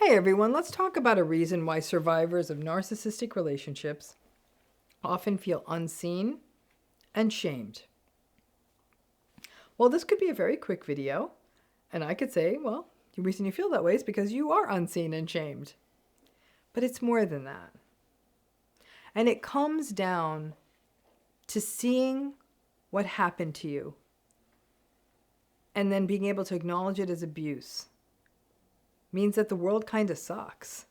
Hey everyone, let's talk about a reason why survivors of narcissistic relationships often feel unseen and shamed. Well, this could be a very quick video, and I could say, well, the reason you feel that way is because you are unseen and shamed. But it's more than that. And it comes down to seeing what happened to you and then being able to acknowledge it as abuse. Means that the world kind of sucks.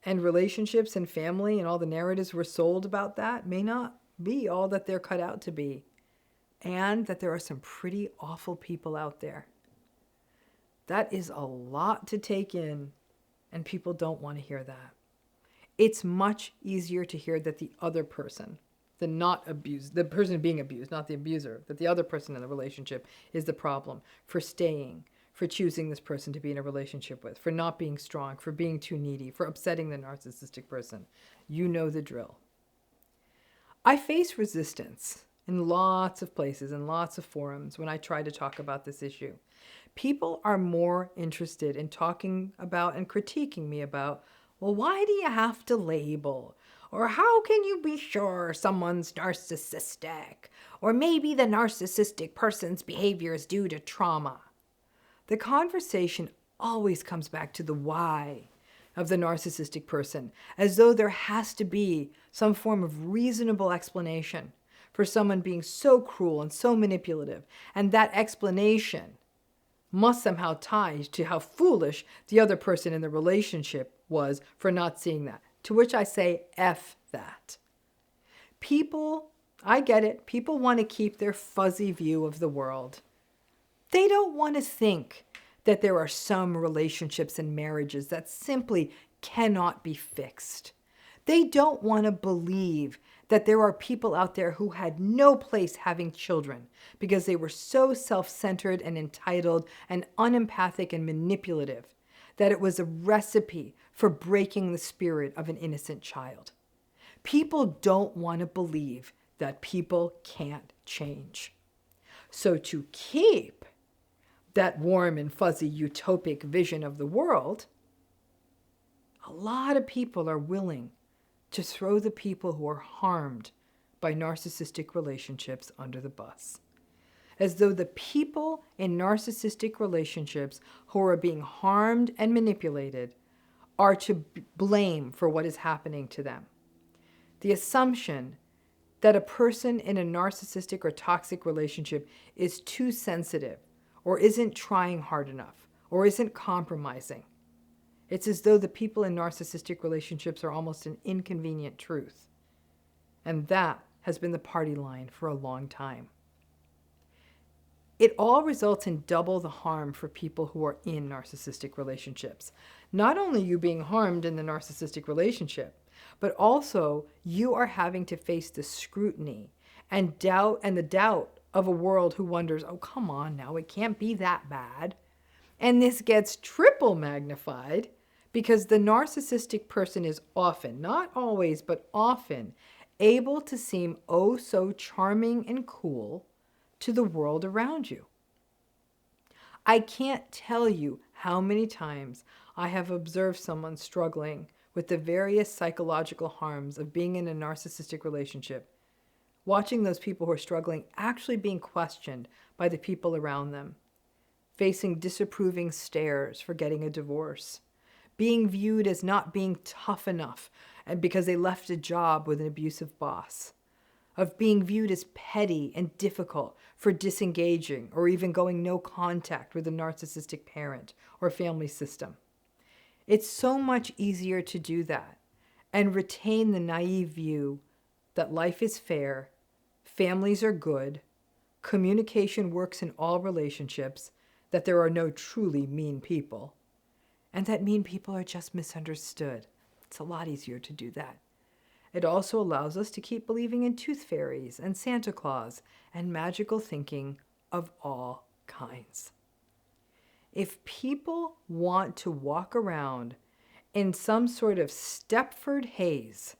And relationships and family and all the narratives we're sold about that may not be all that they're cut out to be. And that there are some pretty awful people out there. That is a lot to take in, and people don't want to hear that. It's much easier to hear that the other person, the person being abused, not the abuser, that the other person in the relationship is the problem for staying, for choosing this person to be in a relationship with, for not being strong, for being too needy, for upsetting the narcissistic person. You know the drill. I face resistance in lots of places and lots of forums when I try to talk about this issue. People are more interested in talking about and critiquing me about, well, why do you have to label? Or how can you be sure someone's narcissistic? Or maybe the narcissistic person's behavior is due to trauma. The conversation always comes back to the why of the narcissistic person, as though there has to be some form of reasonable explanation for someone being so cruel and so manipulative. And that explanation must somehow tie to how foolish the other person in the relationship was for not seeing that. To which I say, F that. People, I get it, people want to keep their fuzzy view of the world. They don't want to think that there are some relationships and marriages that simply cannot be fixed. They don't want to believe that there are people out there who had no place having children because they were so self-centered and entitled and unempathic and manipulative that it was a recipe for breaking the spirit of an innocent child. People don't want to believe that people can't change. So to keep that warm and fuzzy utopic vision of the world, a lot of people are willing to throw the people who are harmed by narcissistic relationships under the bus. As though the people in narcissistic relationships who are being harmed and manipulated are to blame for what is happening to them. The assumption that a person in a narcissistic or toxic relationship is too sensitive or isn't trying hard enough or isn't compromising. It's as though the people in narcissistic relationships are almost an inconvenient truth. And that has been the party line for a long time. It all results in double the harm for people who are in narcissistic relationships. Not only you being harmed in the narcissistic relationship, but also you are having to face the scrutiny and the doubt of a world who wonders, oh, come on now, it can't be that bad. And this gets triple magnified because the narcissistic person is often, not always, but often, able to seem oh so charming and cool to the world around you. I can't tell you how many times I have observed someone struggling with the various psychological harms of being in a narcissistic relationship, watching those people who are struggling actually being questioned by the people around them, facing disapproving stares for getting a divorce, being viewed as not being tough enough and because they left a job with an abusive boss, of being viewed as petty and difficult for disengaging or even going no contact with a narcissistic parent or family system. It's so much easier to do that and retain the naive view that life is fair, families are good, communication works in all relationships, that there are no truly mean people, and that mean people are just misunderstood. It's a lot easier to do that. It also allows us to keep believing in tooth fairies and Santa Claus and magical thinking of all kinds. If people want to walk around in some sort of Stepford haze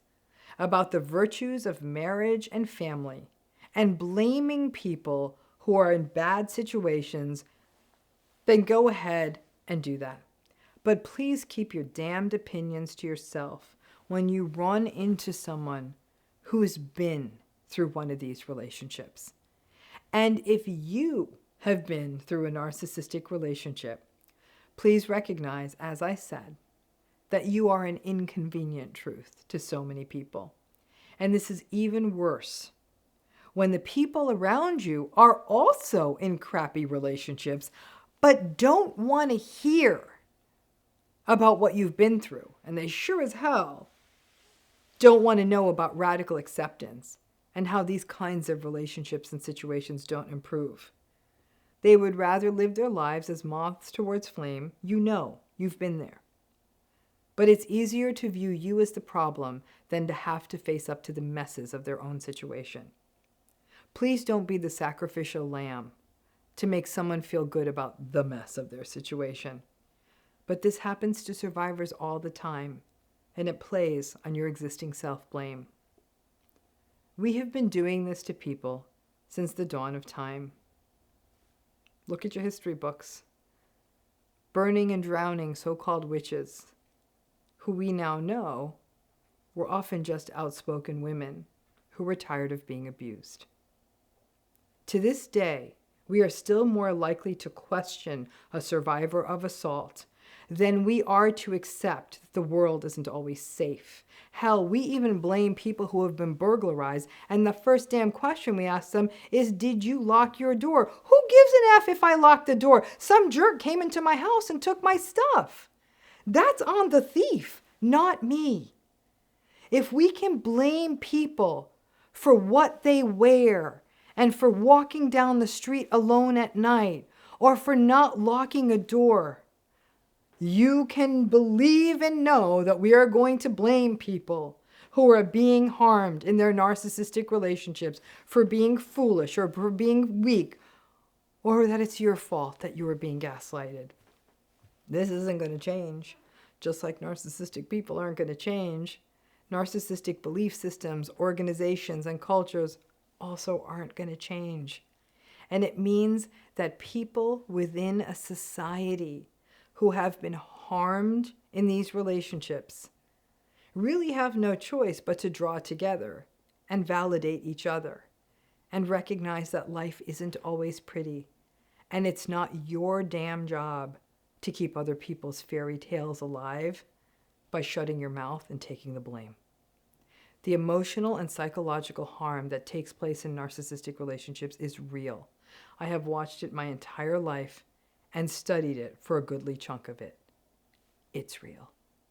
about the virtues of marriage and family and blaming people who are in bad situations, then go ahead and do that. But please keep your damned opinions to yourself when you run into someone who's been through one of these relationships. And if you have been through a narcissistic relationship, please recognize, as I said, that you are an inconvenient truth to so many people. And this is even worse when the people around you are also in crappy relationships, but don't want to hear about what you've been through. And they sure as hell don't want to know about radical acceptance and how these kinds of relationships and situations don't improve. They would rather live their lives as moths towards flame. You know, you've been there. But it's easier to view you as the problem than to have to face up to the messes of their own situation. Please don't be the sacrificial lamb to make someone feel good about the mess of their situation. But this happens to survivors all the time, and it plays on your existing self-blame. We have been doing this to people since the dawn of time. Look at your history books. Burning and drowning so-called witches, who we now know were often just outspoken women who were tired of being abused. To this day, we are still more likely to question a survivor of assault than we are to accept that the world isn't always safe. Hell, we even blame people who have been burglarized, and the first damn question we ask them is, did you lock your door? Who gives an F if I locked the door? Some jerk came into my house and took my stuff. That's on the thief, not me. If we can blame people for what they wear and for walking down the street alone at night or for not locking a door, you can believe and know that we are going to blame people who are being harmed in their narcissistic relationships for being foolish or for being weak, or that it's your fault that you are being gaslighted. This isn't going to change. Just like narcissistic people aren't going to change, narcissistic belief systems, organizations, and cultures also aren't going to change. And it means that people within a society who have been harmed in these relationships really have no choice but to draw together and validate each other and recognize that life isn't always pretty, and it's not your damn job to keep other people's fairy tales alive by shutting your mouth and taking the blame. The emotional and psychological harm that takes place in narcissistic relationships is real. I have watched it my entire life and studied it for a goodly chunk of it. It's real.